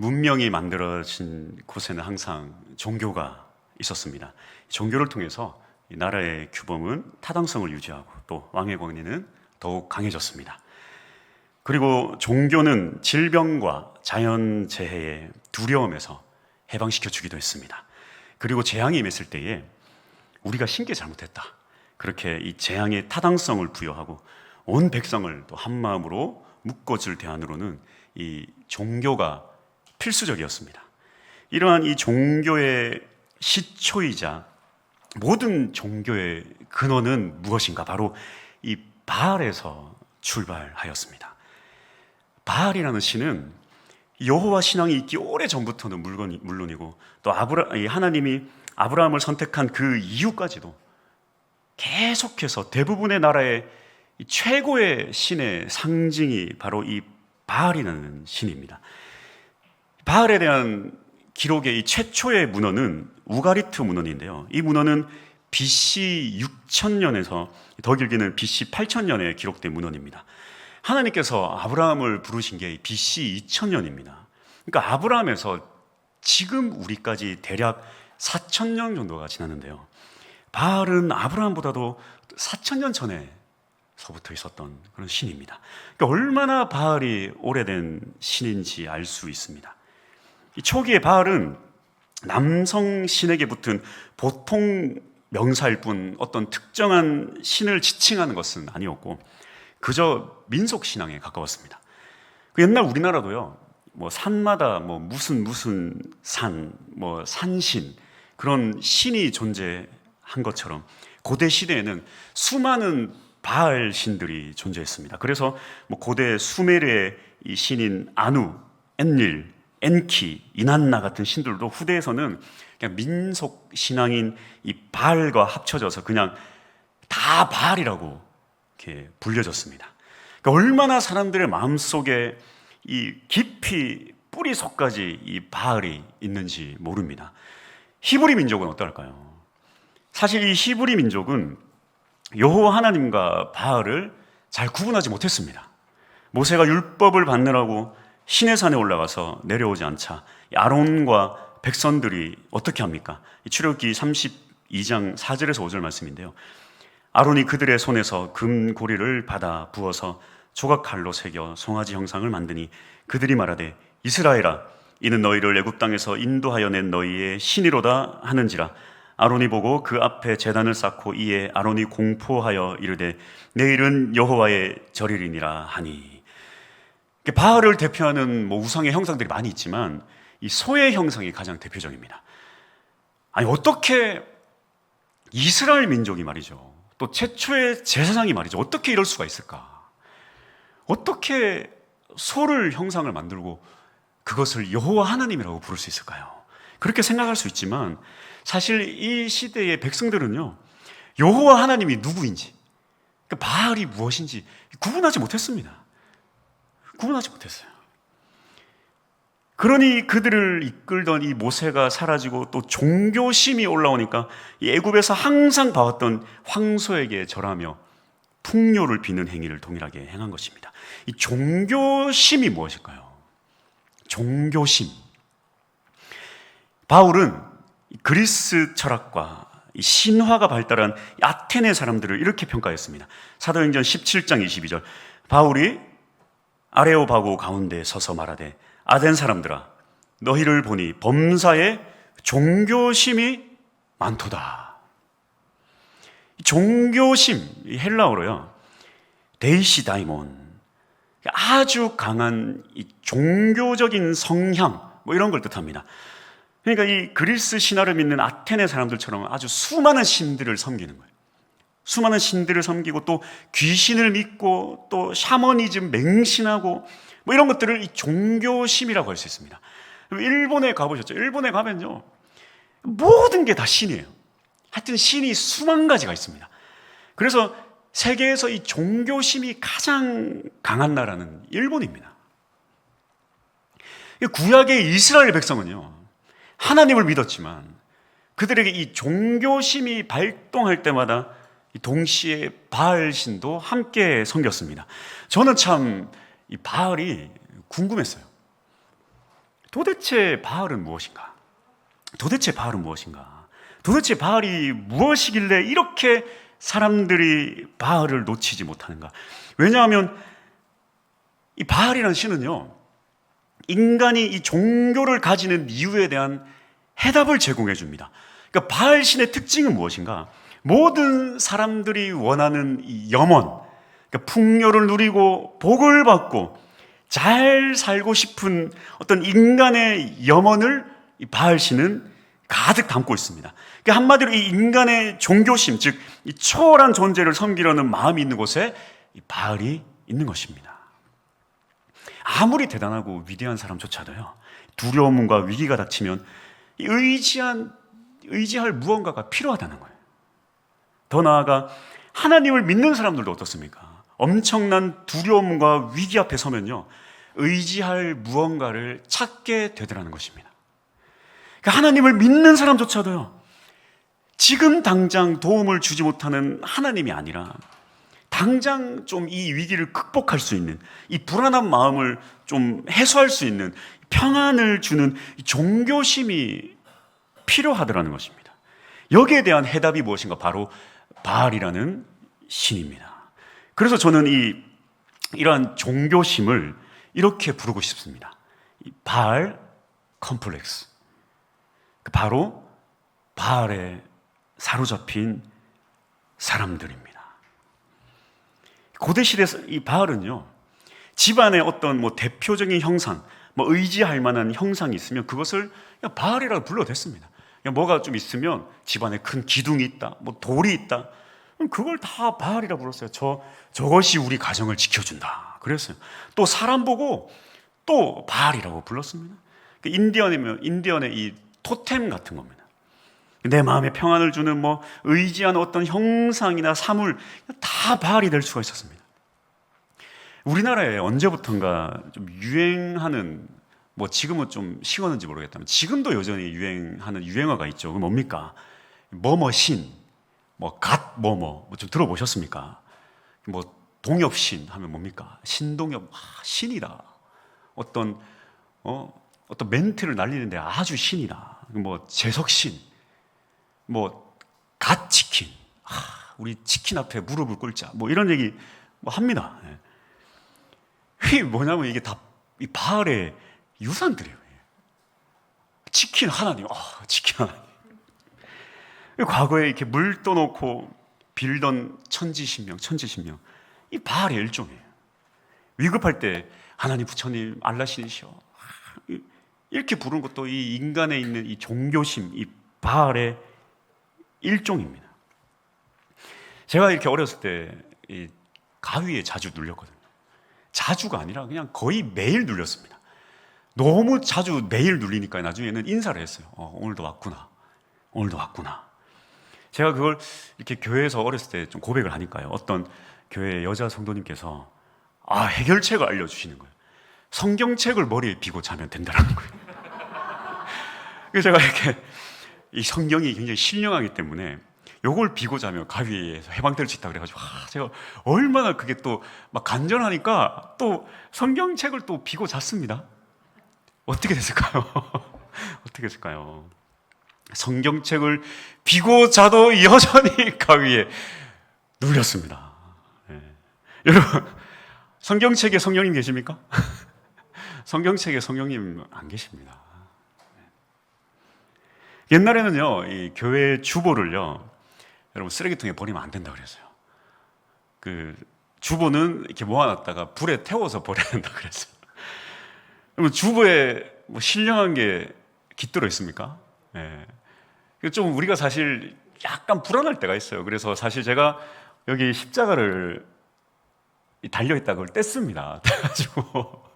문명이 만들어진 곳에는 항상 종교가 있었습니다. 종교를 통해서 이 나라의 규범은 타당성을 유지하고 또 왕의 권위는 더욱 강해졌습니다. 그리고 종교는 질병과 자연재해의 두려움에서 해방시켜 주기도 했습니다. 그리고 재앙이 임했을 때에 우리가 신께 잘못했다, 그렇게 이 재앙의 타당성을 부여하고 온 백성을 또 한마음으로 묶어줄 대안으로는 이 종교가 필수적이었습니다. 이러한 이 종교의 시초이자 모든 종교의 근원은 무엇인가? 바로 이 바알에서 출발하였습니다. 바알이라는 신은 여호와 신앙이 있기 오래전부터는 물론이고 또 하나님이 아브라함을 선택한 그 이후까지도 계속해서 대부분의 나라의 최고의 신의 상징이 바로 이 바알이라는 신입니다. 바알에 대한 기록의 이 최초의 문헌은 우가리트 문헌인데요. 이 문헌은 BC 6000년에서 더 길게는 BC 8000년에 기록된 문헌입니다. 하나님께서 아브라함을 부르신 게 BC 2000년입니다. 그러니까 아브라함에서 지금 우리까지 대략 4000년 정도가 지났는데요. 바알은 아브라함보다도 4000년 전에서부터 있었던 그런 신입니다. 그러니까 얼마나 바알이 오래된 신인지 알 수 있습니다. 이 초기에 바알은 남성 신에게 붙은 보통 명사일 뿐 어떤 특정한 신을 지칭하는 것은 아니었고 그저 민속 신앙에 가까웠습니다. 옛날 우리나라도요, 뭐 산마다 뭐 무슨 산, 뭐 산신, 그런 신이 존재한 것처럼 고대 시대에는 수많은 바알 신들이 존재했습니다. 그래서 뭐 고대 수메르의 이 신인 아누, 엔릴, 엔키, 이난나 같은 신들도 후대에서는 그냥 민속 신앙인 이 바알과 합쳐져서 그냥 다 바알이라고 이렇게 불려졌습니다. 그러니까 얼마나 사람들의 마음속에 이 깊이 뿌리속까지 이 바알이 있는지 모릅니다. 히브리 민족은 어떨까요? 사실 이 히브리 민족은 여호와 하나님과 바알을 잘 구분하지 못했습니다. 모세가 율법을 받느라고 신의 산에 올라가서 내려오지 않자 아론과 백성들이 어떻게 합니까? 출애굽기 32장 4절에서 5절 말씀인데요. 아론이 그들의 손에서 금고리를 받아 부어서 조각칼로 새겨 송아지 형상을 만드니 그들이 말하되 이스라엘아, 이는 너희를 애굽 땅에서 인도하여 낸 너희의 신이로다 하는지라. 아론이 보고 그 앞에 제단을 쌓고 이에 아론이 공포하여 이르되 내일은 여호와의 절일이니라 하니. 바알을 대표하는 뭐 우상의 형상들이 많이 있지만 이 소의 형상이 가장 대표적입니다. 아니 어떻게 이스라엘 민족이 말이죠, 또 최초의 제사장이 말이죠, 어떻게 이럴 수가 있을까? 어떻게 소를 형상을 만들고 그것을 여호와 하나님이라고 부를 수 있을까요? 그렇게 생각할 수 있지만 사실 이 시대의 백성들은요, 여호와 하나님이 누구인지, 그러니까 바알이 무엇인지 구분하지 못했습니다. 구분하지 못했어요. 그러니 그들을 이끌던 이 모세가 사라지고 또 종교심이 올라오니까 이 애굽에서 항상 봐왔던 황소에게 절하며 풍요를 비는 행위를 동일하게 행한 것입니다. 이 종교심이 무엇일까요? 종교심. 바울은 그리스 철학과 신화가 발달한 아테네 사람들을 이렇게 평가했습니다. 사도행전 17장 22절. 바울이 아레오바고 가운데 서서 말하되 아덴 사람들아, 너희를 보니 범사에 종교심이 많도다. 종교심, 헬라어로요, 데이시다이몬, 아주 강한 이 종교적인 성향, 뭐 이런 걸 뜻합니다. 그러니까 이 그리스 신화를 믿는 아테네 사람들처럼 아주 수많은 신들을 섬기는 거예요. 수많은 신들을 섬기고 또 귀신을 믿고 또 샤머니즘 맹신하고 뭐 이런 것들을 이 종교심이라고 할 수 있습니다. 일본에 가보셨죠? 일본에 가면요, 모든 게 다 신이에요. 하여튼 신이 수만 가지가 있습니다. 그래서 세계에서 이 종교심이 가장 강한 나라는 일본입니다. 구약의 이스라엘 백성은요, 하나님을 믿었지만 그들에게 이 종교심이 발동할 때마다 동시에 바알 신도 함께 섬겼습니다. 저는 참 이 바알이 궁금했어요. 도대체 바알은 무엇인가? 도대체 바알은 무엇인가? 도대체 바알이 무엇이길래 이렇게 사람들이 바알을 놓치지 못하는가? 왜냐하면 이 바알이라는 신은요, 인간이 이 종교를 가지는 이유에 대한 해답을 제공해 줍니다. 그러니까 바알 신의 특징은 무엇인가? 모든 사람들이 원하는 이 염원, 그러니까 풍요를 누리고 복을 받고 잘 살고 싶은 어떤 인간의 염원을 이 바알 신은 가득 담고 있습니다. 그러니까 한마디로 이 인간의 종교심, 즉 이 초월한 존재를 섬기려는 마음이 있는 곳에 이 바알이 있는 것입니다. 아무리 대단하고 위대한 사람조차도요, 두려움과 위기가 닥치면 의지할 무언가가 필요하다는 거예요. 더 나아가 하나님을 믿는 사람들도 어떻습니까? 엄청난 두려움과 위기 앞에 서면요, 의지할 무언가를 찾게 되더라는 것입니다. 그러니까 하나님을 믿는 사람조차도요, 지금 당장 도움을 주지 못하는 하나님이 아니라 당장 좀 이 위기를 극복할 수 있는, 이 불안한 마음을 좀 해소할 수 있는 평안을 주는 종교심이 필요하더라는 것입니다. 여기에 대한 해답이 무엇인가? 바로 바알이라는 신입니다. 그래서 저는 이러한 종교심을 이렇게 부르고 싶습니다. 바알 컴플렉스. 바로 바알에 사로잡힌 사람들입니다. 고대시대 이 바알은요, 집안의 어떤 대표적인 형상, 의지할 만한 형상이 있으면 그것을 그냥 바알이라고 불러도 됐습니다. 그냥 뭐가 좀 있으면 집안에 큰 기둥이 있다, 돌이 있다, 그걸 다 바알이라고 불렀어요. 저것이 우리 가정을 지켜준다 그랬어요. 또 사람 보고 또 바알이라고 불렀습니다. 인디언의 이 토템 같은 겁니다. 내 마음에 평안을 주는 의지하는 어떤 형상이나 사물, 다 바알이 될 수가 있었습니다. 우리나라에 언제부턴가 좀 유행하는, 지금은 좀 식었는지 모르겠다면 지금도 여전히 유행하는 유행어가 있죠. 그게 뭡니까? 뭐뭐신, 갓 좀 들어보셨습니까? 동엽신 하면 뭡니까? 신동엽, 신이다. 어떤 멘트를 날리는데 아주 신이다. 재석신, 갓치킨, 우리 치킨 앞에 무릎을 꿇자, 이런 얘기 합니다. 이게 뭐냐면 이게 다 이 바알의 유산들이에요. 치킨 하나님, 치킨 하나님. 과거에 이렇게 물 떠놓고 빌던 천지신명, 이 바알의 일종이에요. 위급할 때 하나님 부처님 알라신이시여, 이렇게 부르는 것도 이 인간에 있는 이 종교심, 이 바알의 일종입니다. 제가 이렇게 어렸을 때 이 가위에 자주 눌렸거든요. 자주가 아니라 그냥 거의 매일 눌렸습니다. 너무 자주 매일 눌리니까 나중에는 인사를 했어요. 오늘도 왔구나. 제가 그걸 이렇게 교회에서 어렸을 때 좀 고백을 하니까요, 어떤 교회 여자 성도님께서 해결책을 알려주시는 거예요. 성경책을 머리에 비고 자면 된다는 거예요. 그래서 제가 이렇게 이 성경이 굉장히 신령하기 때문에 요걸 비고 자면 가위에서 해방될 수 있다 그래가지고 제가 얼마나 그게 또 간절하니까 또 성경책을 또 비고 잤습니다. 어떻게 됐을까요? 어떻게 됐을까요? 성경책을 비고 자도 여전히 가위에 눌렸습니다. 네. 여러분, 성경책에 성령님 계십니까? 성경책에 성령님 안 계십니다. 옛날에는요, 이 교회 주보를요, 여러분 쓰레기통에 버리면 안 된다 그랬어요. 그 주보는 이렇게 모아놨다가 불에 태워서 버려야 된다 그랬어요. 그러면 주보에 신령한 게 깃들어 있습니까? 네. 좀 우리가 사실 약간 불안할 때가 있어요. 그래서 사실 제가 여기 십자가를 달려있다 그걸 뗐습니다. 그래가지고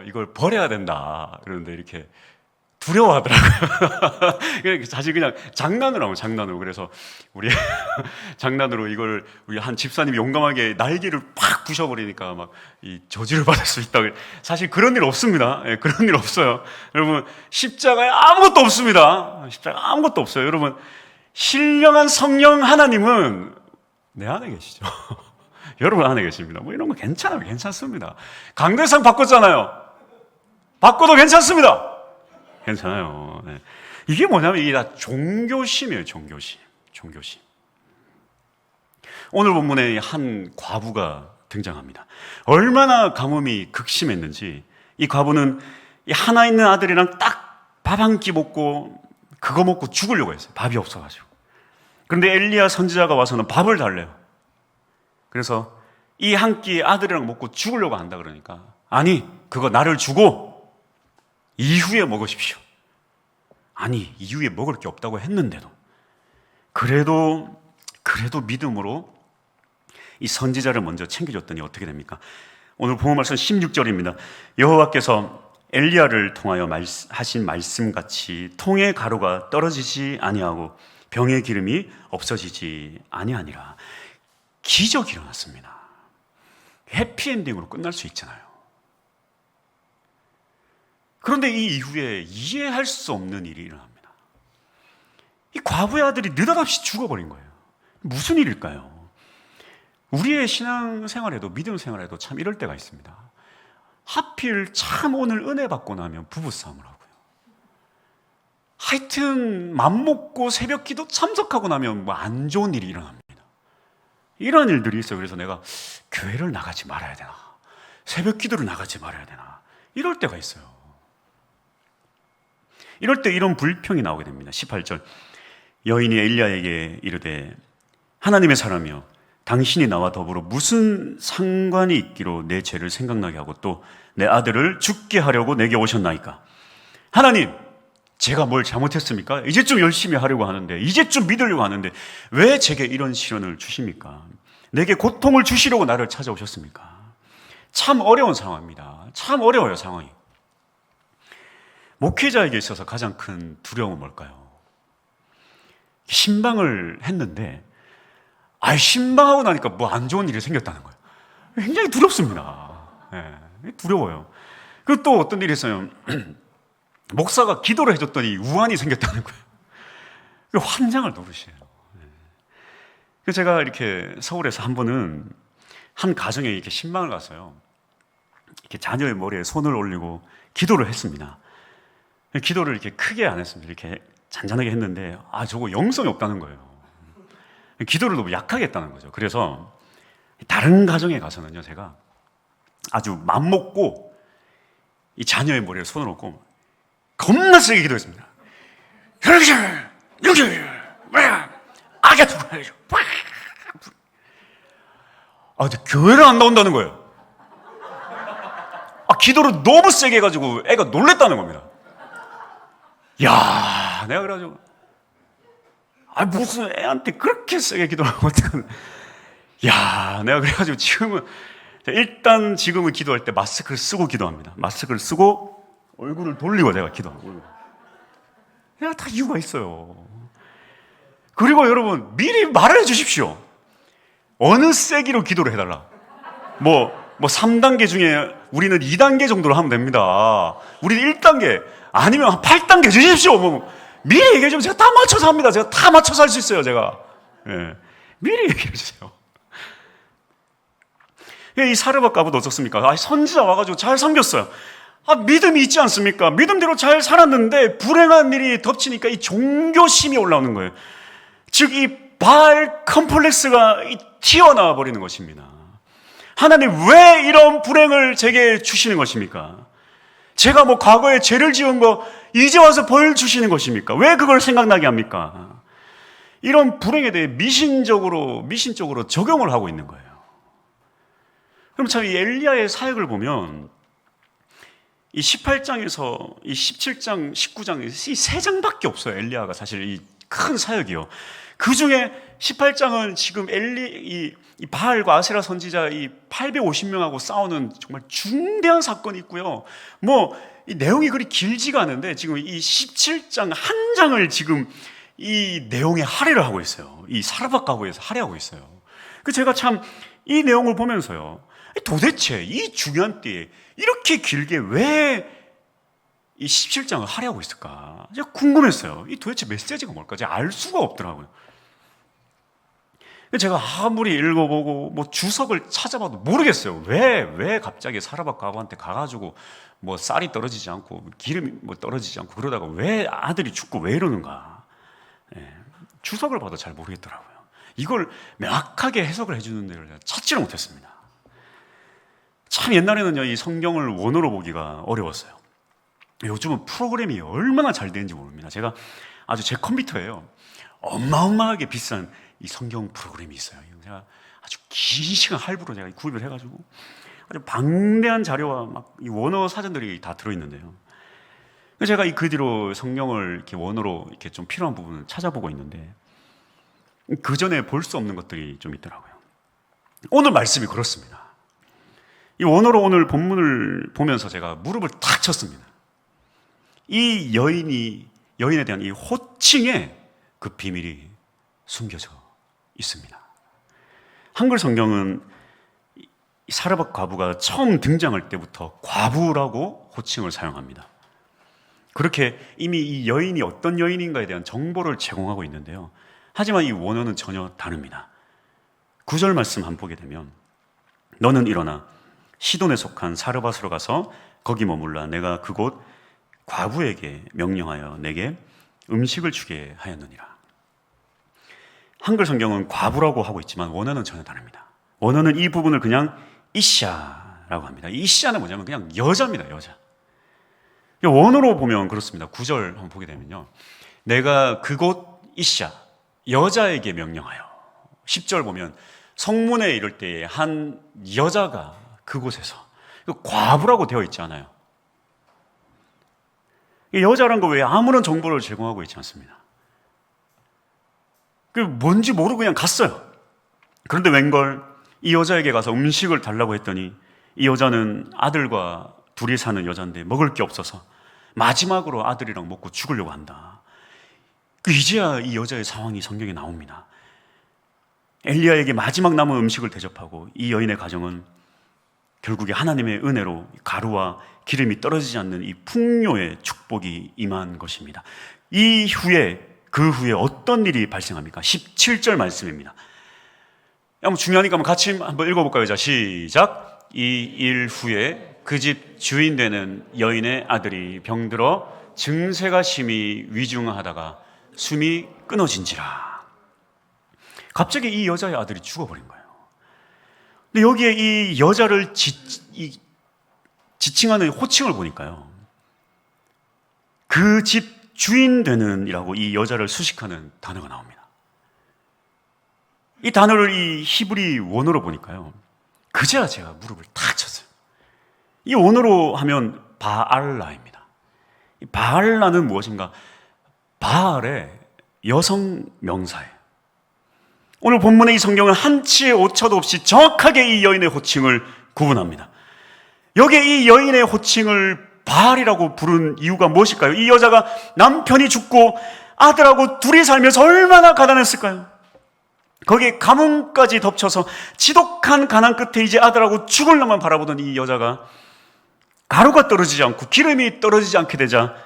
이걸 버려야 된다 그러는데 이렇게 두려워하더라고요. 사실 그냥 장난으로 하면 장난으로. 그래서 우리 장난으로 이걸 우리 한 집사님이 용감하게 날개를 팍 부셔버리니까 막 이 저주를 받을 수 있다. 사실 그런 일 없습니다. 네, 그런 일 없어요. 여러분, 십자가에 아무것도 없습니다. 십자가 아무것도 없어요. 여러분, 신령한 성령 하나님은 내 안에 계시죠. 여러분 안에 계십니다. 이런 거 괜찮습니다. 강대상 바꿨잖아요. 바꿔도 괜찮습니다. 괜찮아요. 네. 이게 뭐냐면 이게 다 종교심이에요. 종교심. 오늘 본문에 한 과부가 등장합니다. 얼마나 가뭄이 극심했는지 이 과부는 이 하나 있는 아들이랑 딱 밥 한 끼 먹고 그거 먹고 죽으려고 했어요. 밥이 없어가지고. 그런데 엘리야 선지자가 와서는 밥을 달래요. 그래서 이 한 끼 아들이랑 먹고 죽으려고 한다 그러니까 아니 그거 나를 주고 이후에 먹으십시오. 아니 이후에 먹을 게 없다고 했는데도 그래도 믿음으로 이 선지자를 먼저 챙겨줬더니 어떻게 됩니까? 오늘 본문 말씀 16절입니다. 여호와께서 엘리야를 통하여 하신 말씀같이 통의 가루가 떨어지지 아니하고 병의 기름이 없어지지 아니하니라. 기적이 일어났습니다. 해피엔딩으로 끝날 수 있잖아요. 그런데 이 이후에 이해할 수 없는 일이 일어납니다. 이 과부의 아들이 느닷없이 죽어버린 거예요. 무슨 일일까요? 우리의 신앙생활에도 믿음 생활에도 참 이럴 때가 있습니다. 하필 참 오늘 은혜 받고 나면 부부싸움을 하고요. 하여튼 맘먹고 새벽 기도 참석하고 나면 뭐 안 좋은 일이 일어납니다. 이런 일들이 있어요. 그래서 내가 교회를 나가지 말아야 되나? 새벽 기도를 나가지 말아야 되나? 이럴 때가 있어요. 이럴 때 이런 불평이 나오게 됩니다. 18절 여인이 엘리야에게 이르되 하나님의 사람이여 당신이 나와 더불어 무슨 상관이 있기로 내 죄를 생각나게 하고 또 내 아들을 죽게 하려고 내게 오셨나이까? 하나님, 제가 뭘 잘못했습니까? 이제 좀 열심히 하려고 하는데, 이제 좀 믿으려고 하는데 왜 제게 이런 시련을 주십니까? 내게 고통을 주시려고 나를 찾아오셨습니까? 참 어려운 상황입니다. 참 어려워요, 상황이. 목회자에게 있어서 가장 큰 두려움은 뭘까요? 신방을 했는데 신방하고 나니까 뭐 안 좋은 일이 생겼다는 거예요. 굉장히 두렵습니다. 두려워요. 그리고 또 어떤 일이 있어요. 목사가 기도를 해줬더니 우환이 생겼다는 거예요. 환장을 노릇이에요. 그래서 제가 이렇게 서울에서 한 번은 한 가정에 이렇게 신방을 가서요. 이렇게 자녀의 머리에 손을 올리고 기도를 했습니다. 기도를 이렇게 크게 안 했습니다. 이렇게 잔잔하게 했는데 저거 영성이 없다는 거예요. 기도를 너무 약하게 했다는 거죠. 그래서 다른 가정에 가서는요, 제가 아주 맘먹고 이 자녀의 머리에 손을 얹고 겁나 세게 기도했습니다. 교회를 안 나온다는 거예요. 기도를 너무 세게 해가지고 애가 놀랬다는 겁니다. 야, 내가 그래가지고 무슨 애한테 그렇게 세게 기도하고 어떡하나. 야, 내가 그래가지고 일단 지금은 기도할 때 마스크를 쓰고 기도합니다. 마스크를 쓰고 얼굴을 돌리고 제가 기도하고. 내가 다 이유가 있어요. 그리고 여러분 미리 말을 해주십시오. 어느 세기로 기도를 해달라. 뭐 3단계 중에 우리는 2단계 정도로 하면 됩니다. 우리는 1단계 아니면 한 8단계 주십시오. 미리 얘기해 주면 제가 다 맞춰서 합니다. 제가 다 맞춰서 할 수 있어요, 제가. 미리 얘기해 주세요. 이 사르밧 과부도 어떻습니까? 선지자 와가지고 잘 섬겼어요. 믿음이 있지 않습니까? 믿음대로 잘 살았는데 불행한 일이 덮치니까 이 종교심이 올라오는 거예요. 즉, 이 바알 컴플렉스가 튀어나와 버리는 것입니다. 하나님, 왜 이런 불행을 제게 주시는 것입니까? 제가 과거에 죄를 지은 거 이제 와서 벌 주시는 것입니까? 왜 그걸 생각나게 합니까? 이런 불행에 대해 미신적으로 적용을 하고 있는 거예요. 그럼 참 이 엘리야의 사역을 보면 이 18장에서 이 17장, 19장 이 세 장밖에 없어요. 엘리야가 사실 이 큰 사역이요. 그 중에 18장은 지금 이 바알과 아세라 선지자 이 850명하고 싸우는 정말 중대한 사건이 있고요. 이 내용이 그리 길지가 않은데 지금 이 17장 한 장을 지금 이 내용에 할애를 하고 있어요. 이 사르밧 과부에서 할애하고 있어요. 제가 참 이 내용을 보면서요. 도대체 이 중요한 때에 이렇게 길게 왜 이 17장을 할애하고 있을까? 제가 궁금했어요. 이 도대체 메시지가 뭘까? 제가 알 수가 없더라고요. 제가 아무리 읽어보고 뭐 주석을 찾아봐도 모르겠어요. 왜 갑자기 사르밧 과부한테 가가지고 뭐 쌀이 떨어지지 않고 기름이 뭐 떨어지지 않고 그러다가 왜 아들이 죽고 왜 이러는가. 예, 주석을 봐도 잘 모르겠더라고요. 이걸 명확하게 해석을 해주는 데를 찾지를 못했습니다. 참 옛날에는요, 이 성경을 원어로 보기가 어려웠어요. 요즘은 프로그램이 얼마나 잘 되는지 모릅니다. 제가 아주 제 컴퓨터에요, 어마어마하게 비싼 이 성경 프로그램이 있어요. 제가 아주 긴 시간 할부로 제가 구입을 해가지고 아주 방대한 자료와 막 이 원어 사전들이 다 들어있는데요. 제가 그 뒤로 성경을 이렇게 원어로 이렇게 좀 필요한 부분을 찾아보고 있는데 그 전에 볼 수 없는 것들이 좀 있더라고요. 오늘 말씀이 그렇습니다. 이 원어로 오늘 본문을 보면서 제가 무릎을 탁 쳤습니다. 이 여인에 대한 이 호칭에 그 비밀이 숨겨져 있습니다. 한글 성경은 사르밧 과부가 처음 등장할 때부터 과부라고 호칭을 사용합니다. 그렇게 이미 이 여인이 어떤 여인인가에 대한 정보를 제공하고 있는데요. 하지만 이 원어는 전혀 다릅니다. 9절 말씀 한번 보게 되면 너는 일어나 시돈에 속한 사르밧으로 가서 거기 머물라. 내가 그곳 과부에게 명령하여 내게 음식을 주게 하였느니라. 한글 성경은 과부라고 하고 있지만 원어는 전혀 다릅니다. 원어는 이 부분을 그냥 이샤라고 합니다. 이 이샤는 뭐냐면 그냥 여자입니다. 여자. 원어로 보면 그렇습니다. 9절 한번 보게 되면요, 내가 그곳 이샤, 여자에게 명령하여. 10절 보면 성문에 이를 때에 한 여자가 그곳에서, 과부라고 되어 있지 않아요. 여자란 거 왜 아무런 정보를 제공하고 있지 않습니다. 그 뭔지 모르고 그냥 갔어요. 그런데 웬걸 이 여자에게 가서 음식을 달라고 했더니 이 여자는 아들과 둘이 사는 여자인데 먹을 게 없어서 마지막으로 아들이랑 먹고 죽으려고 한다. 이제야 이 여자의 상황이 성경에 나옵니다. 엘리야에게 마지막 남은 음식을 대접하고 이 여인의 가정은 결국에 하나님의 은혜로 가루와 기름이 떨어지지 않는 이 풍요의 축복이 임한 것입니다. 그 후에 어떤 일이 발생합니까? 17절 말씀입니다. 한번 중요하니까 같이 한번 읽어볼까요? 자, 시작. 이 일 후에 그 집 주인 되는 여인의 아들이 병들어 증세가 심히 위중하다가 숨이 끊어진지라. 갑자기 이 여자의 아들이 죽어버린 거예요. 근데 여기에 이 여자를 지칭하는 호칭을 보니까요, 그 집 주인 되는 이라고 이 여자를 수식하는 단어가 나옵니다. 이 단어를 이 히브리 원어로 보니까요, 그제야 제가 무릎을 탁 쳤어요. 이 원어로 하면 바알라입니다. 이 바알라는 무엇인가? 바알의 여성 명사예요. 오늘 본문의 이 성경은 한치의 오차도 없이 정확하게 이 여인의 호칭을 구분합니다. 여기에 이 여인의 호칭을 바알이라고 부른 이유가 무엇일까요? 이 여자가 남편이 죽고 아들하고 둘이 살면서 얼마나 가난했을까요? 거기에 가뭄까지 덮쳐서 지독한 가난 끝에 이제 아들하고 죽을 놈만 바라보던 이 여자가 가루가 떨어지지 않고 기름이 떨어지지 않게 되자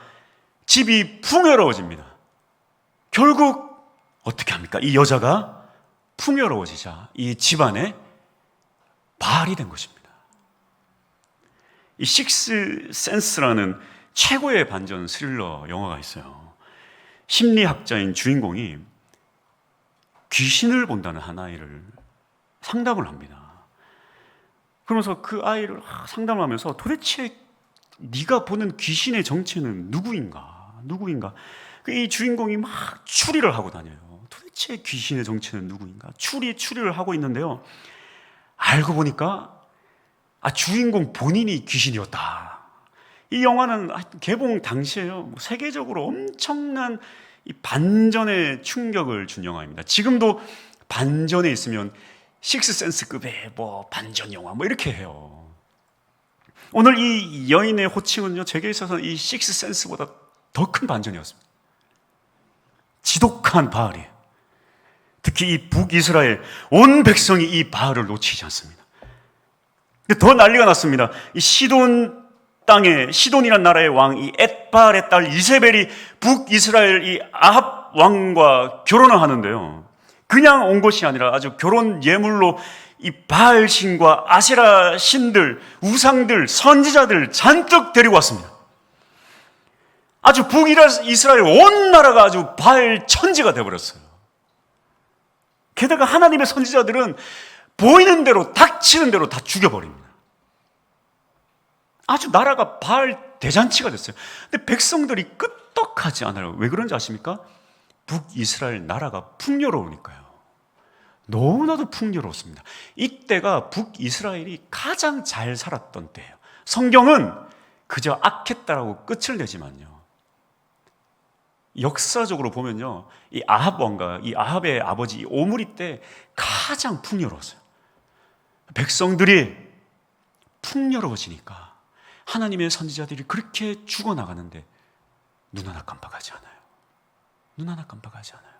집이 풍요로워집니다. 결국 어떻게 합니까? 이 여자가 풍요로워지자 이 집안에 바알이 된 것입니다. 이 식스 센스라는 최고의 반전 스릴러 영화가 있어요. 심리학자인 주인공이 귀신을 본다는 한 아이를 상담을 합니다. 그러면서 그 아이를 상담을 하면서 도대체 네가 보는 귀신의 정체는 누구인가? 이 주인공이 막 추리를 하고 다녀요. 도대체 귀신의 정체는 누구인가? 추리를 하고 있는데요, 알고 보니까 주인공 본인이 귀신이었다. 이 영화는 개봉 당시에요, 세계적으로 엄청난 이 반전의 충격을 준 영화입니다. 지금도 반전에 있으면 식스센스급의 반전 영화 이렇게 해요. 오늘 이 여인의 호칭은요, 제게 있어서 이 식스센스보다 더 큰 반전이었습니다. 지독한 바알이에요. 특히 이 북이스라엘 온 백성이 이 바알을 놓치지 않습니다. 더 난리가 났습니다. 이 시돈 땅에, 시돈이란 나라의 왕 이 엣바알의 딸 이세벨이 북이스라엘 이 아합 왕과 결혼을 하는데요, 그냥 온 것이 아니라 아주 결혼 예물로 이 바알 신과 아세라 신들, 우상들, 선지자들 잔뜩 데리고 왔습니다. 아주 북이스라엘 온 나라가 아주 바알 천지가 되어버렸어요. 게다가 하나님의 선지자들은 보이는 대로, 닥치는 대로 다 죽여버립니다. 아주 나라가 바알 대잔치가 됐어요. 근데 백성들이 끄떡하지 않아요. 왜 그런지 아십니까? 북이스라엘 나라가 풍요로우니까요. 너무나도 풍요로웠습니다. 이때가 북이스라엘이 가장 잘 살았던 때예요. 성경은 그저 악했다라고 끝을 내지만요, 역사적으로 보면요, 이 아합 왕과 이 아합의 아버지 이 오므리 때 가장 풍요로웠어요. 백성들이 풍요로워지니까 하나님의 선지자들이 그렇게 죽어나가는데 눈 하나 깜빡하지 않아요. 눈 하나 깜빡하지 않아요.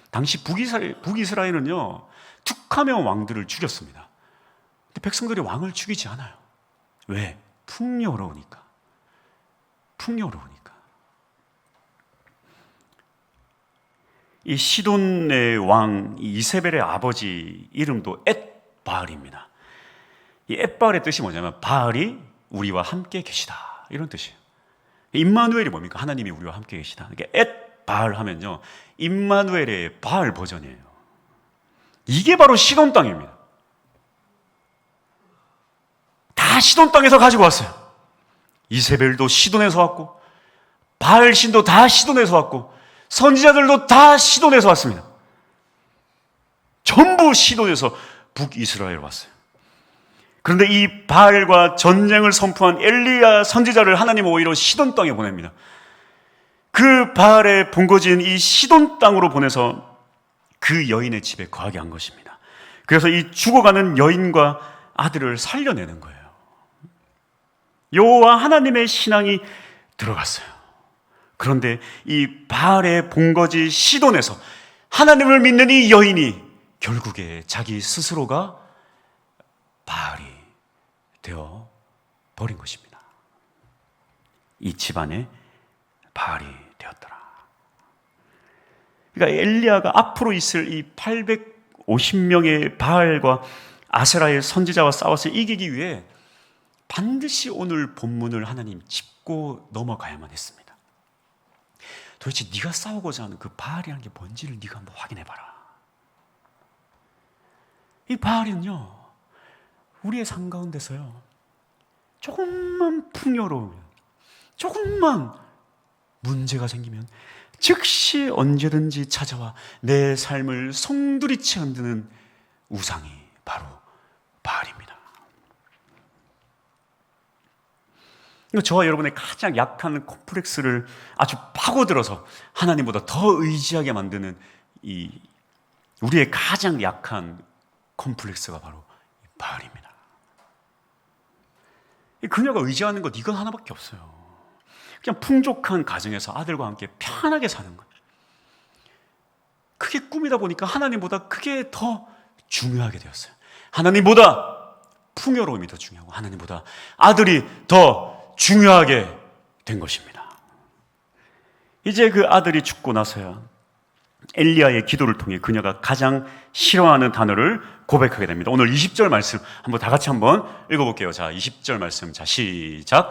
당시 북이스라엘은요, 툭하면 왕들을 죽였습니다. 근데 백성들이 왕을 죽이지 않아요. 왜? 풍요로우니까. 풍요로우니까. 이 시돈의 왕 이세벨의 아버지 이름도 엣바알입니다. 이 엣바알의 뜻이 뭐냐면 바알이 우리와 함께 계시다, 이런 뜻이에요. 임마누엘이 뭡니까? 하나님이 우리와 함께 계시다. 이게 엣바알 하면요, 임마누엘의 바알 버전이에요. 이게 바로 시돈 땅입니다. 다 시돈 땅에서 가지고 왔어요. 이세벨도 시돈에서 왔고, 바알 신도 다 시돈에서 왔고, 선지자들도 다 시돈에서 왔습니다. 전부 시돈에서 북이스라엘 왔어요. 그런데 이 바알과 전쟁을 선포한 엘리야 선지자를 하나님은 오히려 시돈 땅에 보냅니다. 그 바알의 본거지인 이 시돈 땅으로 보내서 그 여인의 집에 거하게 한 것입니다. 그래서 이 죽어가는 여인과 아들을 살려내는 거예요. 여호와 하나님의 신앙이 들어갔어요. 그런데 이 바알의 본거지 시돈에서 하나님을 믿는 이 여인이 결국에 자기 스스로가 바알이 되어 버린 것입니다. 이 집안에 바알이 되었더라. 그러니까 엘리야가 앞으로 있을 이 850명의 바알과 아세라의 선지자와 싸워서 이기기 위해 반드시 오늘 본문을 하나님 짚고 넘어가야만 했습니다. 도대체 네가 싸우고자 하는 그 바알이라는 게 뭔지를 네가 한번 확인해봐라. 이 바알은요, 우리의 삶 가운데서요, 조금만 풍요로우면, 조금만 문제가 생기면 즉시 언제든지 찾아와 내 삶을 송두리째 흔드는 우상이 바로 바알입니다. 저와 여러분의 가장 약한 콤플렉스를 아주 파고들어서 하나님보다 더 의지하게 만드는 이 우리의 가장 약한 콤플렉스가 바로 바알입니다. 그녀가 의지하는 것 이건 하나밖에 없어요. 그냥 풍족한 가정에서 아들과 함께 편하게 사는 거예요. 그게 꿈이다 보니까 하나님보다 그게 더 중요하게 되었어요. 하나님보다 풍요로움이 더 중요하고 하나님보다 아들이 더 중요하게 된 것입니다. 이제 그 아들이 죽고 나서야 엘리야의 기도를 통해 그녀가 가장 싫어하는 단어를 고백하게 됩니다. 오늘 20절 말씀 한번 다 같이 한번 읽어볼게요. 자, 20절 말씀. 자, 시작.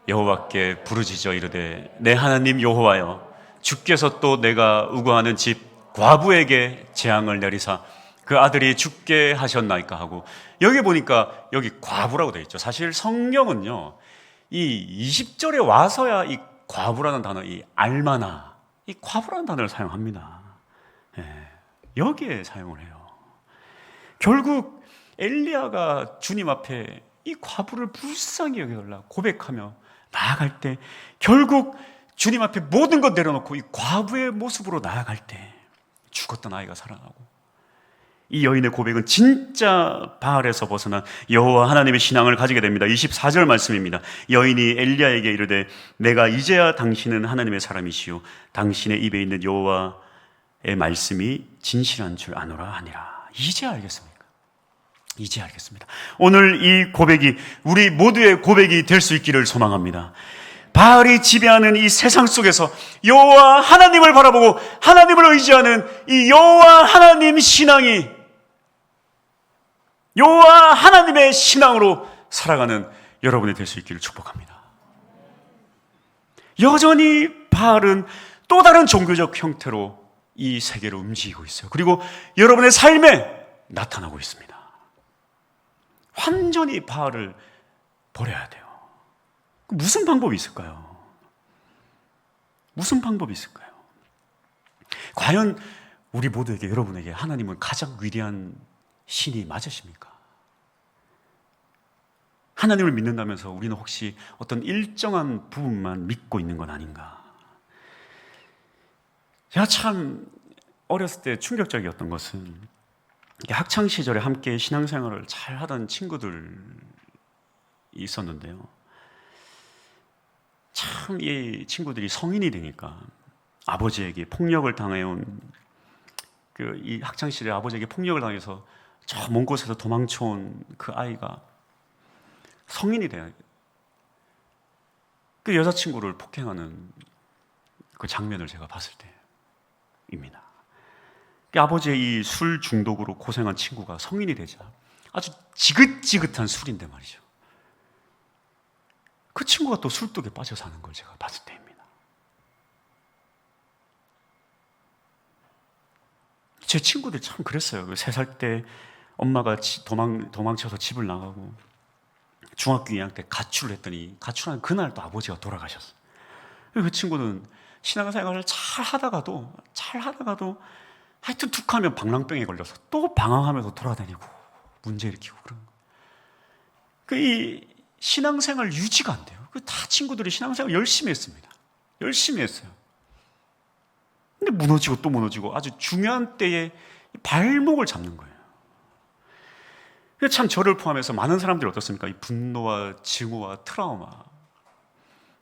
여호와께 부르짖어 이르되 내 하나님 여호와여, 주께서 또 내가 우거하는 집 과부에게 재앙을 내리사 그 아들이 죽게 하셨나이까 하고, 여기 보니까 여기 과부라고 되어 있죠. 사실 성경은요, 이 20절에 와서야 이 과부라는 단어, 이 알마나, 이 과부라는 단어를 사용합니다. 여기에 사용을 해요. 결국 엘리야가 주님 앞에 이 과부를 불쌍히 여겨달라 고백하며 나아갈 때, 결국 주님 앞에 모든 것 내려놓고 이 과부의 모습으로 나아갈 때 죽었던 아이가 살아나고, 이 여인의 고백은 진짜 바알에서 벗어난 여호와 하나님의 신앙을 가지게 됩니다. 24절 말씀입니다. 여인이 엘리야에게 이르되 내가 이제야 당신은 하나님의 사람이시오 당신의 입에 있는 여호와의 말씀이 진실한 줄 아노라 하니라. 이제 알겠습니까? 이제 알겠습니다. 오늘 이 고백이 우리 모두의 고백이 될 수 있기를 소망합니다. 바알이 지배하는 이 세상 속에서 여호와 하나님을 바라보고 하나님을 의지하는 이 여호와 하나님 신앙이, 여호와 하나님의 신앙으로 살아가는 여러분이 될 수 있기를 축복합니다. 여전히 바알은 또 다른 종교적 형태로 이 세계를 움직이고 있어요. 그리고 여러분의 삶에 나타나고 있습니다. 완전히 바알을 버려야 돼요. 무슨 방법이 있을까요? 무슨 방법이 있을까요? 과연 우리 모두에게, 여러분에게 하나님은 가장 위대한 신이 맞으십니까? 하나님을 믿는다면서 우리는 혹시 어떤 일정한 부분만 믿고 있는 건 아닌가? 제가 참 어렸을 때 충격적이었던 것은 학창 시절에 함께 신앙생활을 잘 하던 친구들이 있었는데요. 참 이 친구들이 성인이 되니까 아버지에게 폭력을 당해온 이 학창 시절에 아버지에게 폭력을 당해서 저 먼 곳에서 도망쳐온 그 아이가 성인이 돼요. 그 여자친구를 폭행하는 그 장면을 제가 봤을 때입니다. 아버지의 이 술 중독으로 고생한 친구가 성인이 되자 아주 지긋지긋한 술인데 말이죠. 그 친구가 또 술독에 빠져 사는 걸 제가 봤을 때입니다. 제 친구들 참 그랬어요. 3살 때 엄마가 도망쳐서 집을 나가고 중학교 2학년 때 가출을 했더니 가출한 그날 또 아버지가 돌아가셨어요. 그 친구는 신앙생활을 잘 하다가도 하여튼 툭 하면 방랑병에 걸려서 또 방황하면서 돌아다니고 문제 일으키고 그런 거. 이 신앙생활 유지가 안 돼요. 다 친구들이 신앙생활 열심히 했습니다. 열심히 했어요. 근데 무너지고 또 무너지고 아주 중요한 때에 발목을 잡는 거예요. 참 저를 포함해서 많은 사람들이 어떻습니까? 이 분노와 증오와 트라우마,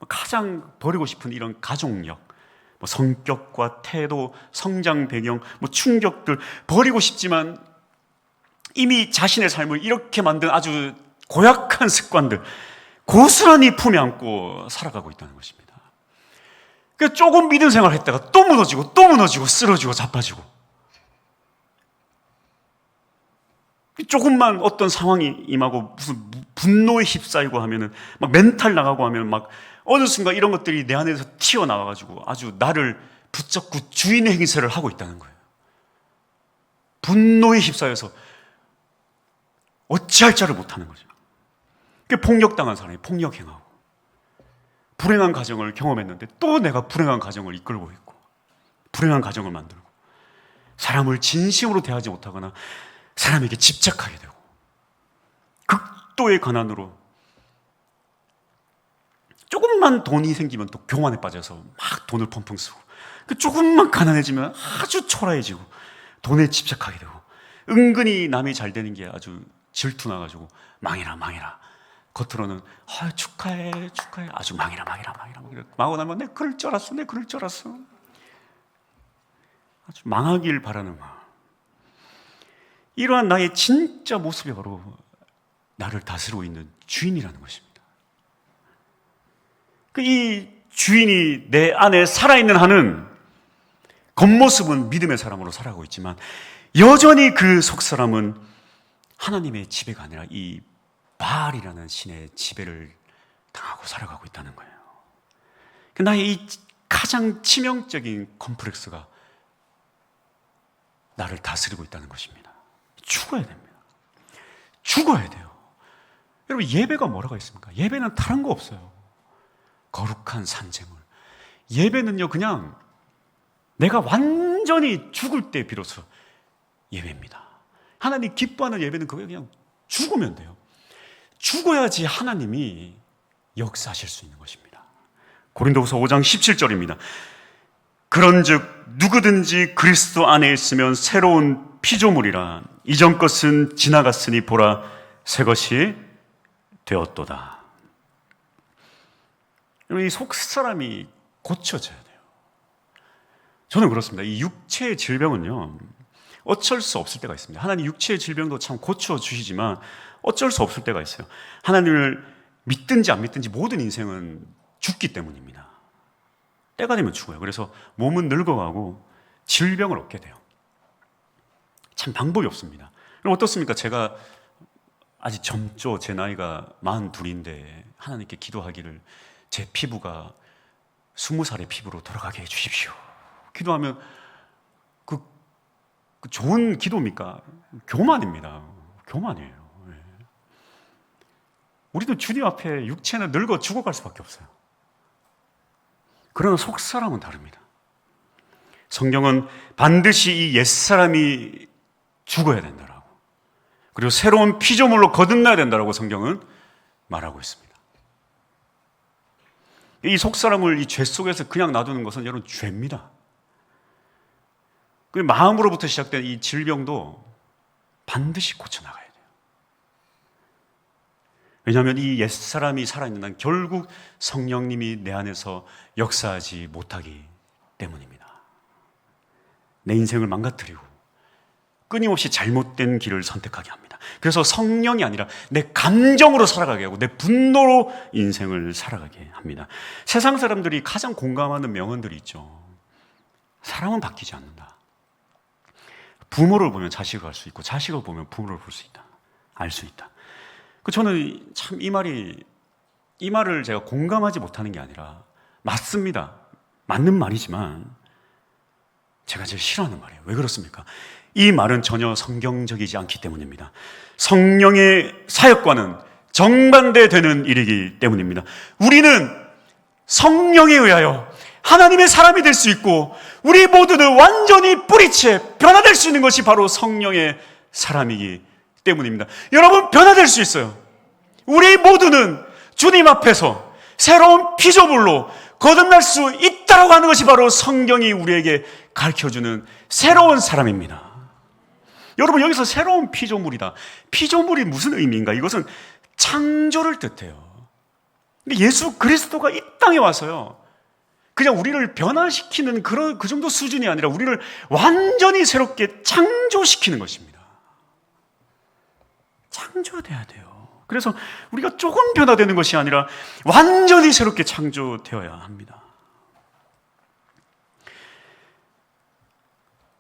가장 버리고 싶은 이런 가족력, 성격과 태도, 성장 배경, 충격들 버리고 싶지만 이미 자신의 삶을 이렇게 만든 아주 고약한 습관들 고스란히 품에 안고 살아가고 있다는 것입니다. 조금 믿음 생활 했다가 또 무너지고 쓰러지고 자빠지고, 조금만 어떤 상황이 임하고 무슨 분노에 휩싸이고 하면은 막 멘탈 나가고 하면 막 어느 순간 이런 것들이 내 안에서 튀어나와가지고 아주 나를 붙잡고 주인의 행세를 하고 있다는 거예요. 분노에 휩싸여서 어찌할 자를 못하는 거죠. 폭력당한 사람이 폭력행하고, 불행한 가정을 경험했는데 또 내가 불행한 가정을 이끌고 있고, 불행한 가정을 만들고, 사람을 진심으로 대하지 못하거나 사람에게 집착하게 되고, 극도의 가난으로 조금만 돈이 생기면 또 교만에 빠져서 막 돈을 펑펑 쓰고, 조금만 가난해지면 아주 초라해지고 돈에 집착하게 되고, 은근히 남이 잘 되는 게 아주 질투 나가지고 망해라 겉으로는 축하해 아주 망해라 망하고 나면 내 그럴 줄 알았어 아주 망하길 바라는 마음. 이러한 나의 진짜 모습이 바로 나를 다스리고 있는 주인이라는 것입니다. 이 주인이 내 안에 살아있는 한은 겉모습은 믿음의 사람으로 살아가고 있지만 여전히 그 속사람은 하나님의 지배가 아니라 이 바알이라는 신의 지배를 당하고 살아가고 있다는 거예요. 나의 이 가장 치명적인 컴플렉스가 나를 다스리고 있다는 것입니다. 죽어야 됩니다. 죽어야 돼요. 여러분, 예배가 뭐라고 했습니까? 예배는 다른 거 없어요. 거룩한 산재물. 예배는요, 그냥 내가 완전히 죽을 때 비로소 예배입니다. 하나님 기뻐하는 예배는 그냥 죽으면 돼요. 죽어야지 하나님이 역사하실 수 있는 것입니다. 고린도후서 5장 17절입니다. 그런즉 누구든지 그리스도 안에 있으면 새로운 피조물이라. 이전 것은 지나갔으니 보라 새 것이 되었도다. 이 속사람이 고쳐져야 돼요. 저는 그렇습니다. 이 육체의 질병은요, 어쩔 수 없을 때가 있습니다. 하나님 육체의 질병도 참 고쳐주시지만 어쩔 수 없을 때가 있어요. 하나님을 믿든지 안 믿든지 모든 인생은 죽기 때문입니다. 때가 되면 죽어요. 그래서 몸은 늙어가고 질병을 얻게 돼요. 참 방법이 없습니다. 그럼 어떻습니까? 제가 아직 젊죠. 제 나이가 42인데 하나님께 기도하기를 제 피부가 20살의 피부로 돌아가게 해주십시오. 기도하면 그 좋은 기도입니까? 교만입니다. 교만이에요. 우리도 주님 앞에 육체는 늙어 죽어갈 수밖에 없어요. 그러나 속사람은 다릅니다. 성경은 반드시 이 옛사람이 죽어야 된다라고, 그리고 새로운 피조물로 거듭나야 된다라고 성경은 말하고 있습니다. 이 속사람을 이 죄 속에서 그냥 놔두는 것은 여러분 죄입니다. 그 마음으로부터 시작된 이 질병도 반드시 고쳐나가야 돼요. 왜냐하면 이 옛사람이 살아있는 한 결국 성령님이 내 안에서 역사하지 못하기 때문입니다. 내 인생을 망가뜨리고 끊임없이 잘못된 길을 선택하게 합니다. 그래서 성령이 아니라 내 감정으로 살아가게 하고 내 분노로 인생을 살아가게 합니다. 세상 사람들이 가장 공감하는 명언들이 있죠. 사람은 바뀌지 않는다. 부모를 보면 자식을 알 수 있고 자식을 보면 부모를 볼 수 있다. 알 수 있다. 저는 참 이 말을 제가 공감하지 못하는 게 아니라 맞습니다. 맞는 말이지만 제가 제일 싫어하는 말이에요. 왜 그렇습니까? 이 말은 전혀 성경적이지 않기 때문입니다. 성령의 사역과는 정반대되는 일이기 때문입니다. 우리는 성령에 의하여 하나님의 사람이 될 수 있고 우리 모두는 완전히 뿌리채 변화될 수 있는 것이 바로 성령의 사람이기 때문입니다. 여러분, 변화될 수 있어요. 우리 모두는 주님 앞에서 새로운 피조물로 거듭날 수 있다고 하는 것이 바로 성경이 우리에게 가르쳐주는 새로운 사람입니다. 여러분, 여기서 새로운 피조물이다. 피조물이 무슨 의미인가? 이것은 창조를 뜻해요. 근데 예수 그리스도가 이 땅에 와서요, 그냥 우리를 변화시키는 그 정도 수준이 아니라 우리를 완전히 새롭게 창조시키는 것입니다. 창조돼야 돼요. 그래서 우리가 조금 변화되는 것이 아니라 완전히 새롭게 창조되어야 합니다.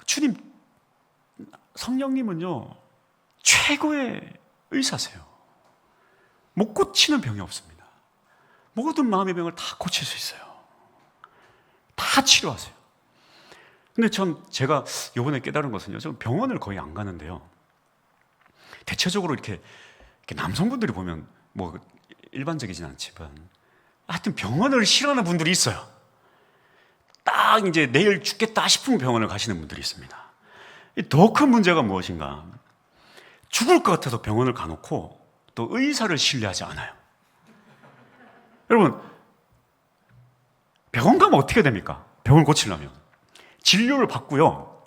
주님, 성령님은요, 최고의 의사세요. 못 고치는 병이 없습니다. 모든 마음의 병을 다 고칠 수 있어요. 다 치료하세요. 근데 제가 이번에 깨달은 것은요, 저 병원을 거의 안 가는데요, 대체적으로 이렇게 남성분들이 보면 뭐 일반적이진 않지만 하여튼 병원을 싫어하는 분들이 있어요. 딱 이제 내일 죽겠다 싶은 병원을 가시는 분들이 있습니다. 더 큰 문제가 무엇인가? 죽을 것 같아서 병원을 가놓고 또 의사를 신뢰하지 않아요. 여러분, 병원 가면 어떻게 됩니까? 병을 고치려면 진료를 받고요,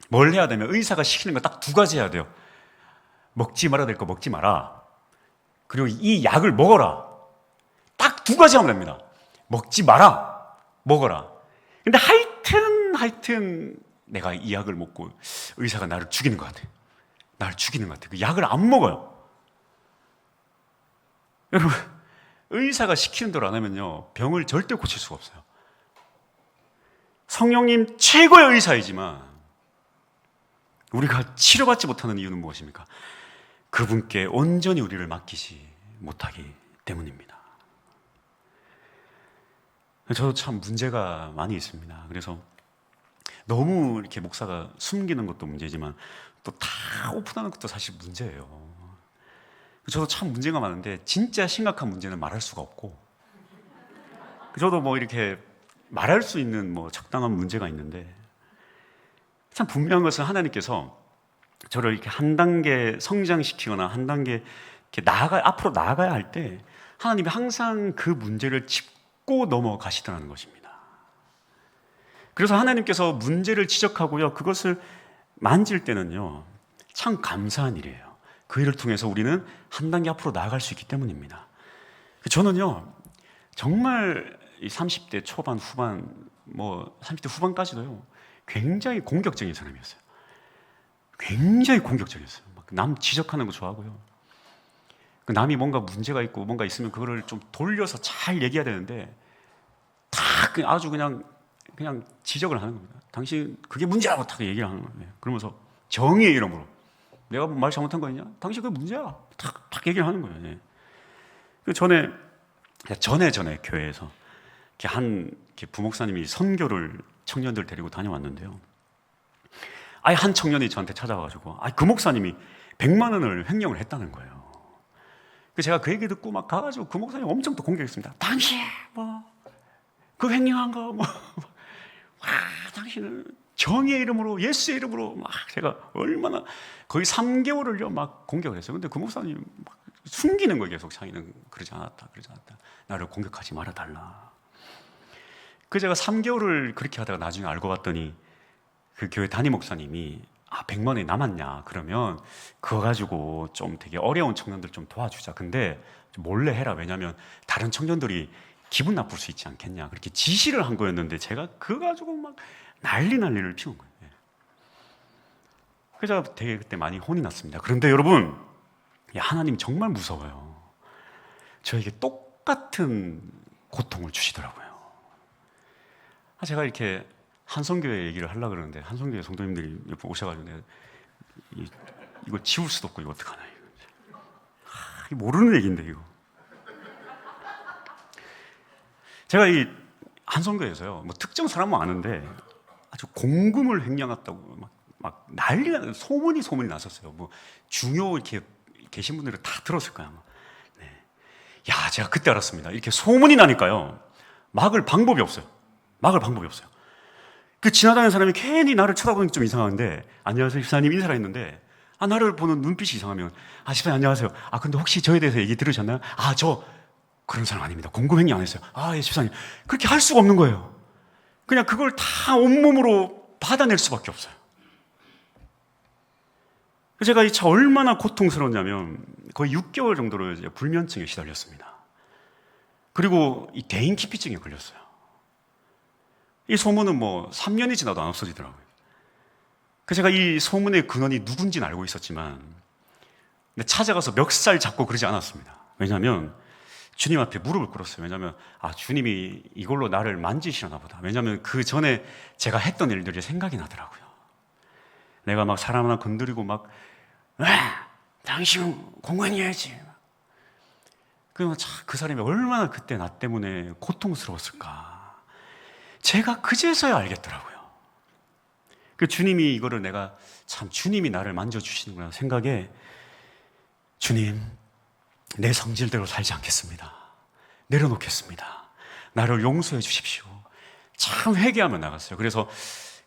뭘 해야 되면 의사가 시키는 거 딱 두 가지 해야 돼요. 먹지 말아야 될 거 먹지 마라, 그리고 이 약을 먹어라. 딱 두 가지 하면 됩니다. 먹지 마라, 먹어라. 근데 하여튼 내가 이 약을 먹고 의사가 나를 죽이는 것 같아. 나를 죽이는 것 같아. 그 약을 안 먹어요. 여러분, 의사가 시키는 대로 안 하면요, 병을 절대 고칠 수가 없어요. 성령님 최고의 의사이지만 우리가 치료받지 못하는 이유는 무엇입니까? 그분께 온전히 우리를 맡기지 못하기 때문입니다. 저도 참 문제가 많이 있습니다. 그래서 너무 이렇게 목사가 숨기는 것도 문제지만 또 다 오픈하는 것도 사실 문제예요. 저도 참 문제가 많은데 진짜 심각한 문제는 말할 수가 없고, 저도 뭐 이렇게 말할 수 있는 뭐 적당한 문제가 있는데, 참 분명한 것은 하나님께서 저를 이렇게 한 단계 성장시키거나 한 단계 이렇게 앞으로 나아가야 할 때 하나님이 항상 그 문제를 짚고 넘어가시더라는 것입니다. 그래서 하나님께서 문제를 지적하고요, 그것을 만질 때는요, 참 감사한 일이에요. 그 일을 통해서 우리는 한 단계 앞으로 나아갈 수 있기 때문입니다. 저는요, 정말 이 30대 초반, 후반, 뭐 30대 후반까지도요, 굉장히 공격적인 사람이었어요. 굉장히 공격적이었어요. 막 남 지적하는 거 좋아하고요. 남이 뭔가 문제가 있고 뭔가 있으면 그거를 좀 돌려서 잘 얘기해야 되는데 다 아주 그냥 지적을 하는 겁니다. 당신 그게 문제라고 딱 얘기를 하는 거예요. 그러면서 정의의 이름으로 내가 뭐 말 잘못한 거 있냐? 당신 그게 문제야. 딱 얘기를 하는 거예요. 예. 그 전에 교회에서 한 부목사님이 선교를 청년들 데리고 다녀왔는데요. 아예 한 청년이 저한테 찾아와가지고 그 목사님이 100만 원을 횡령을 했다는 거예요. 제가 그 얘기 듣고 막 가가지고 그 목사님 엄청 또 공격했습니다. 당신 그 횡령한 거 당신은 정의의 이름으로 예수의 이름으로 막 제가 얼마나 거의 3개월을요 막 공격을 했어요. 근데 그 목사님 막 숨기는 거예요. 계속 자기는 그러지 않았다. 나를 공격하지 말아달라. 제가 3개월을 그렇게 하다가 나중에 알고 봤더니 그 교회 담임 목사님이 100만 원이 남았냐 그러면 그거 가지고 좀 되게 어려운 청년들 좀 도와주자. 근데 몰래 해라. 왜냐하면 다른 청년들이 기분 나쁠 수 있지 않겠냐. 그렇게 지시를 한 거였는데 제가 그거 가지고 막 난리를 피운 거예요. 그래서 제가 되게 그때 많이 혼이 났습니다. 그런데 여러분, 하나님 정말 무서워요. 저에게 똑같은 고통을 주시더라고요. 제가 이렇게 한성교회 얘기를 하려고 그러는데 한성교회 성도님들이 옆에 오셔가지고 내가 이거 지울 수도 없고 이거 어떡하나 이거 모르는 얘기인데 이거. 제가 이 한성교회에서요 뭐 특정 사람은 아는데 아주 공금을 횡령했다고 막 난리가 소문이 났었어요. 뭐 중요 이렇게 계신 분들은 다 들었을 거야. 네. 제가 그때 알았습니다. 이렇게 소문이 나니까요 막을 방법이 없어요. 지나다니는 사람이 괜히 나를 쳐다보는 게 좀 이상한데 안녕하세요 집사님 인사를 했는데 나를 보는 눈빛이 이상하면 집사님 안녕하세요. 근데 혹시 저에 대해서 얘기 들으셨나요? 저 그런 사람 아닙니다. 공금횡령 안 했어요. 예 집사님. 그렇게 할 수가 없는 거예요. 그냥 그걸 다 온몸으로 받아낼 수밖에 없어요. 제가 이 차 얼마나 고통스러웠냐면 거의 6개월 정도로 이제 불면증에 시달렸습니다. 그리고 이 대인기피증에 걸렸어요. 이 소문은 3년이 지나도 안 없어지더라고요. 제가 이 소문의 근원이 누군지는 알고 있었지만 찾아가서 멱살 잡고 그러지 않았습니다. 왜냐하면 주님 앞에 무릎을 꿇었어요. 왜냐하면 주님이 이걸로 나를 만지시려나 보다. 왜냐하면 그 전에 제가 했던 일들이 생각이 나더라고요. 내가 막 사람 하나 건드리고 막 당신 공부해야지. 그 사람이 얼마나 그때 나 때문에 고통스러웠을까. 제가 그제서야 알겠더라고요. 주님이 이거를 내가 참 주님이 나를 만져주시는구나 생각에 주님 내 성질대로 살지 않겠습니다. 내려놓겠습니다. 나를 용서해 주십시오. 참 회개하며 나갔어요. 그래서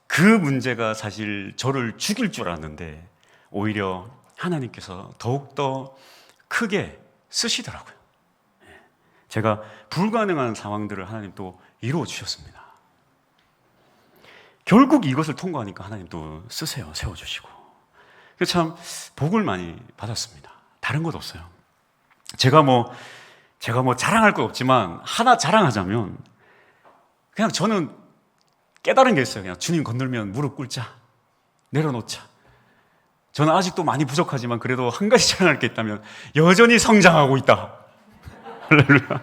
그 문제가 사실 저를 죽일 줄 알았는데 오히려 하나님께서 더욱더 크게 쓰시더라고요. 제가 불가능한 상황들을 하나님 또 이루어 주셨습니다. 결국 이것을 통과하니까 하나님 또 쓰세요. 세워주시고. 그래서 참 복을 많이 받았습니다. 다른 것 없어요. 제가 뭐 자랑할 것 없지만 하나 자랑하자면 그냥 저는 깨달은 게 있어요. 그냥 주님 건들면 무릎 꿇자. 내려놓자. 저는 아직도 많이 부족하지만 그래도 한 가지 자랑할 게 있다면 여전히 성장하고 있다. 할렐루야.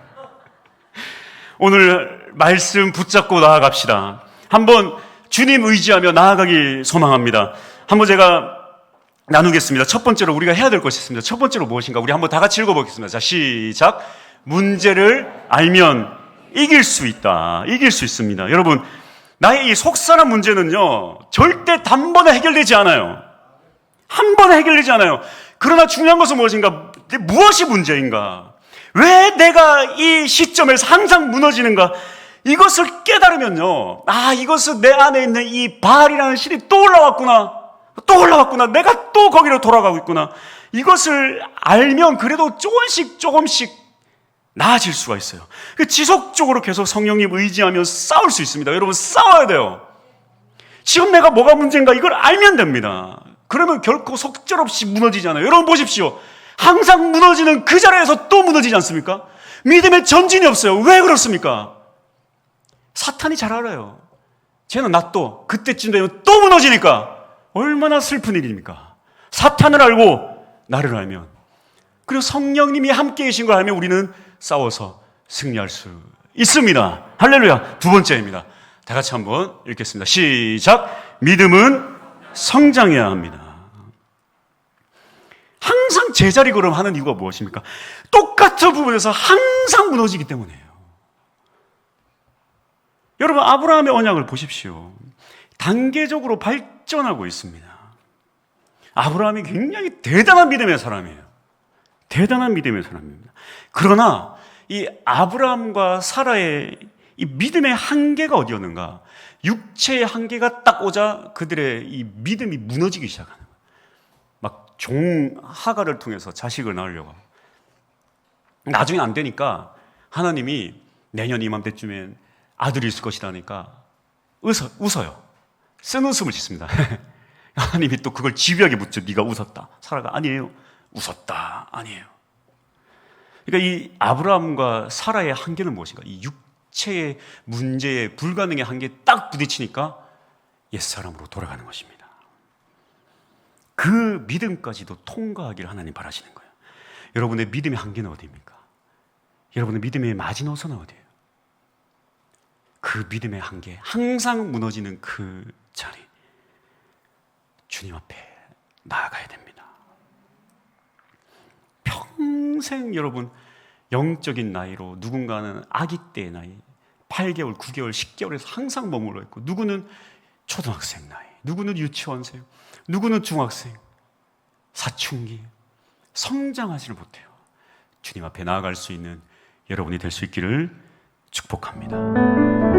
오늘 말씀 붙잡고 나아갑시다. 한번 주님 의지하며 나아가기 소망합니다. 한번 제가 나누겠습니다. 첫 번째로 우리가 해야 될 것이 있습니다. 첫 번째로 무엇인가? 우리 한번 다 같이 읽어보겠습니다. 자, 시작. 문제를 알면 이길 수 있다. 이길 수 있습니다. 여러분, 나의 이 속사람 문제는요, 절대 단번에 해결되지 않아요. 한 번에 해결되지 않아요. 그러나 중요한 것은 무엇인가? 무엇이 문제인가? 왜 내가 이 시점에서 항상 무너지는가? 이것을 깨달으면요, 이것은 내 안에 있는 이 바알이라는 신이 또 올라왔구나. 내가 또 거기로 돌아가고 있구나. 이것을 알면 그래도 조금씩 나아질 수가 있어요. 지속적으로 계속 성령님 의지하며 싸울 수 있습니다. 여러분, 싸워야 돼요. 지금 내가 뭐가 문제인가 이걸 알면 됩니다. 그러면 결코 속절없이 무너지지 않아요. 여러분 보십시오. 항상 무너지는 그 자리에서 또 무너지지 않습니까? 믿음의 전진이 없어요. 왜 그렇습니까? 사탄이 잘 알아요. 쟤는 놔둬. 그때쯤 되면 또 무너지니까 얼마나 슬픈 일입니까? 사탄을 알고 나를 알면 그리고 성령님이 함께 계신 걸 알면 우리는 싸워서 승리할 수 있습니다. 할렐루야. 두 번째입니다. 다 같이 한번 읽겠습니다. 시작. 믿음은 성장해야 합니다. 항상 제자리 걸음하는 이유가 무엇입니까? 똑같은 부분에서 항상 무너지기 때문이에요. 여러분, 아브라함의 언약을 보십시오. 단계적으로 발전하고 있습니다. 아브라함이 굉장히 대단한 믿음의 사람이에요. 대단한 믿음의 사람입니다. 그러나 이 아브라함과 사라의 이 믿음의 한계가 어디였는가? 육체의 한계가 딱 오자 그들의 이 믿음이 무너지기 시작하는 거예요. 막 종 하갈을 통해서 자식을 낳으려고. 나중에 안 되니까 하나님이 내년 이맘때쯤엔 아들이 있을 것이라니까 웃어요. 쓴 웃음을 짓습니다. 하나님이 또 그걸 집요하게 묻죠. 네가 웃었다. 사라가 아니에요. 웃었다. 아니에요. 그러니까 이 아브라함과 사라의 한계는 무엇인가? 이 육체의 문제에 불가능의 한계에 딱 부딪히니까 옛사람으로 돌아가는 것입니다. 그 믿음까지도 통과하기를 하나님 바라시는 거예요. 여러분의 믿음의 한계는 어디입니까? 여러분의 믿음의 마지노선은 어디예요? 그 믿음의 한계, 항상 무너지는 그 자리, 주님 앞에 나아가야 됩니다. 평생 여러분 영적인 나이로 누군가는 아기 때의 나이 8개월, 9개월, 10개월에서 항상 머물러 있고 누구는 초등학생 나이, 누구는 유치원생, 누구는 중학생, 사춘기 성장하지를 못해요. 주님 앞에 나아갈 수 있는 여러분이 될 수 있기를 축복합니다.